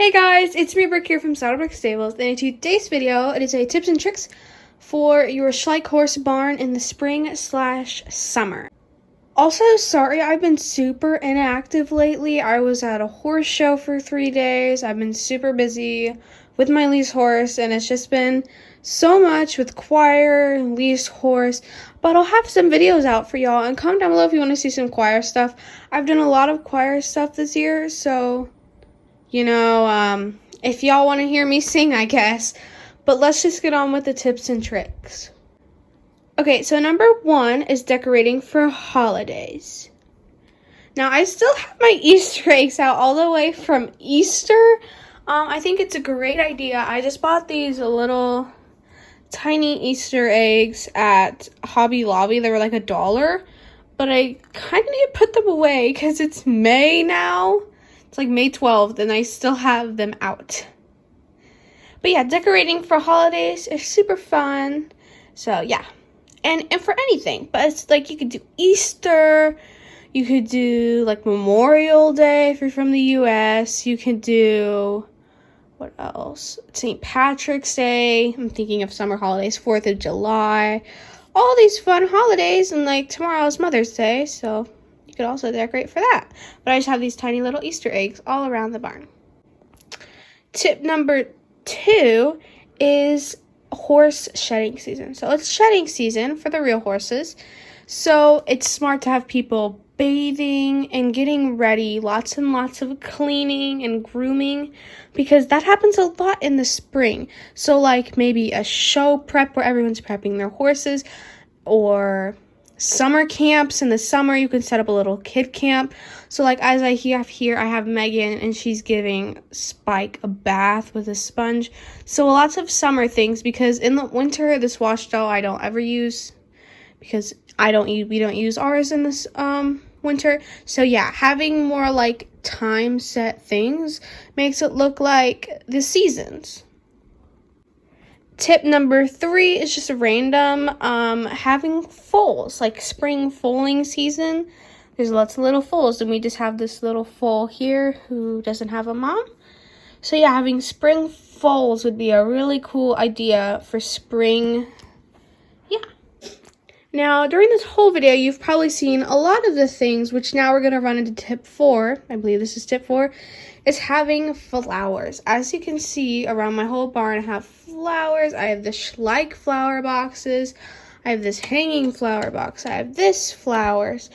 Hey guys, it's me Brooke here from Saddleback Stables, and in today's video, it is a tips and tricks for your Schleich horse barn in the spring/summer. Also, sorry I've been super inactive lately. I was at a horse show for 3 days. I've been super busy with my lease horse, and it's just been so much with choir, lease horse, but I'll have some videos out for y'all, and comment down below if you want to see some choir stuff. I've done a lot of choir stuff this year, so if y'all want to hear me sing, I guess. But let's just get on with the tips and tricks. Okay, so number 1 is decorating for holidays. Now, I still have my Easter eggs out all the way from Easter. I think it's a great idea. I just bought these little tiny Easter eggs at Hobby Lobby. They were like $1, but I kind of need to put them away because it's May now. It's like May 12th, and I still have them out. But yeah, decorating for holidays is super fun. So yeah, and for anything. But it's like you could do Easter, you could do like Memorial Day if you're from the U.S. You could do, what else? St. Patrick's Day. I'm thinking of summer holidays, 4th of July. All these fun holidays, and like tomorrow is Mother's Day, so you could also decorate for that. But I just have these tiny little Easter eggs all around the barn. Tip number 2 is horse shedding season. So it's shedding season for the real horses. So it's smart to have people bathing and getting ready, lots and lots of cleaning and grooming, because that happens a lot in the spring. So like maybe a show prep where everyone's prepping their horses, or summer camps in the summer. You can set up a little kid camp. So like as I have here, I have Megan, and she's giving Spike a bath with a sponge. So lots of summer things, because in the winter, this wash gel I don't ever use, because we don't use ours in this winter. So yeah, having more like time set things makes it look like the seasons. Tip number 3 is just a random, having foals, like spring foaling season. There's lots of little foals, and we just have this little foal here who doesn't have a mom. So yeah, having spring foals would be a really cool idea for spring. Yeah. Now, during this whole video, you've probably seen a lot of the things, which now we're going to run into tip 4. I believe this is tip 4. Is having flowers. As you can see around my whole barn, I have flowers. I have the Schleich flower boxes. I have this hanging flower box. I have this flowers.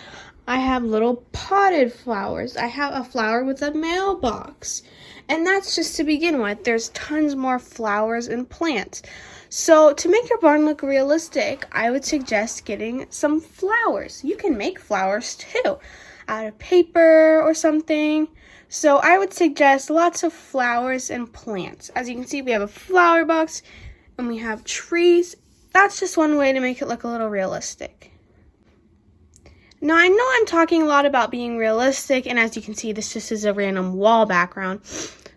I have little potted flowers. I have a flower with a mailbox. And that's just to begin with. There's tons more flowers and plants. So to make your barn look realistic, I would suggest getting some flowers. You can make flowers too, out of paper or something. So I would suggest lots of flowers and plants. As you can see, we have a flower box and we have trees. That's just one way to make it look a little realistic. Now, I know I'm talking a lot about being realistic, and as you can see, this just is a random wall background.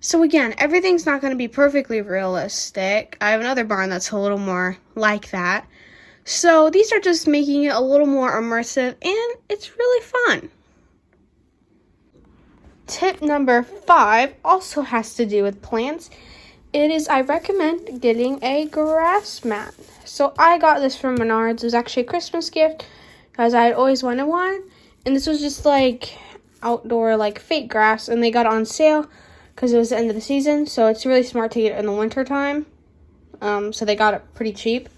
So again, everything's not going to be perfectly realistic. I have another barn that's a little more like that. So these are just making it a little more immersive, and it's really fun. Tip number 5 also has to do with plants. I recommend getting a grass mat. So I got this from Menards. It was actually a Christmas gift because I had always wanted one. And this was just like outdoor, like fake grass. And they got it on sale because it was the end of the season. So it's really smart to get it in the winter time. So they got it pretty cheap.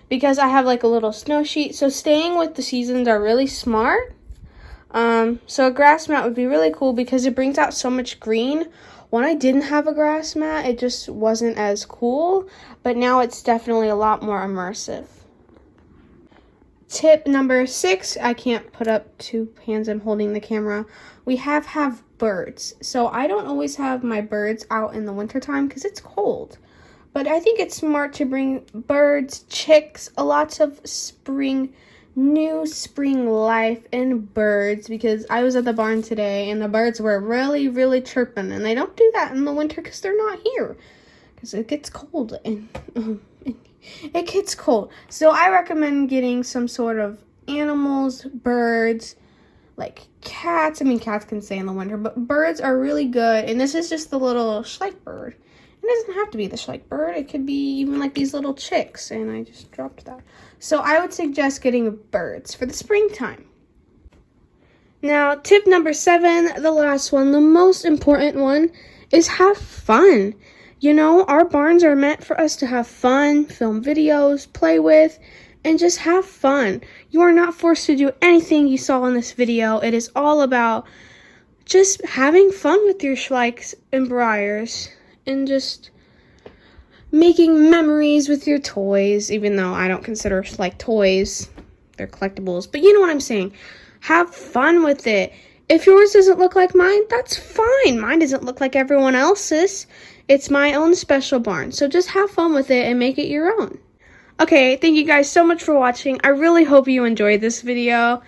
Because I have like a little snow sheet. So staying with the seasons are really smart. So a grass mat would be really cool because it brings out so much green. When I didn't have a grass mat, it just wasn't as cool, but now it's definitely a lot more immersive. Tip number 6, I can't put up 2 hands, I'm holding the camera. We have birds. So I don't always have my birds out in the wintertime because it's cold. But I think it's smart to bring birds, chicks, lots of new spring life in birds, because I was at the barn today and the birds were really, really chirping, and they don't do that in the winter because they're not here because it gets cold and it gets cold. So I recommend getting some sort of animals, birds, like cats. I mean, cats can stay in the winter, but birds are really good. And this is just the little Schleich bird. It doesn't have to be the Schleich bird. It could be even like these little chicks. And I just dropped that. So I would suggest getting birds for the springtime. Now, tip number 7, the last one, the most important one, is have fun. You know, our barns are meant for us to have fun, film videos, play with, and just have fun. You are not forced to do anything you saw in this video. It is all about just having fun with your Schleichs and briars and just making memories with your toys, even though I don't consider Schleich toys. They're collectibles, but you know what I'm saying. Have fun with it. If yours doesn't look like mine, that's fine. Mine doesn't look like everyone else's. It's my own special barn. So just have fun with it and make it your own. Okay, thank you guys so much for watching. I really hope you enjoyed this video.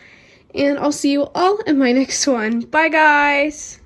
And I'll see you all in my next one. Bye, guys.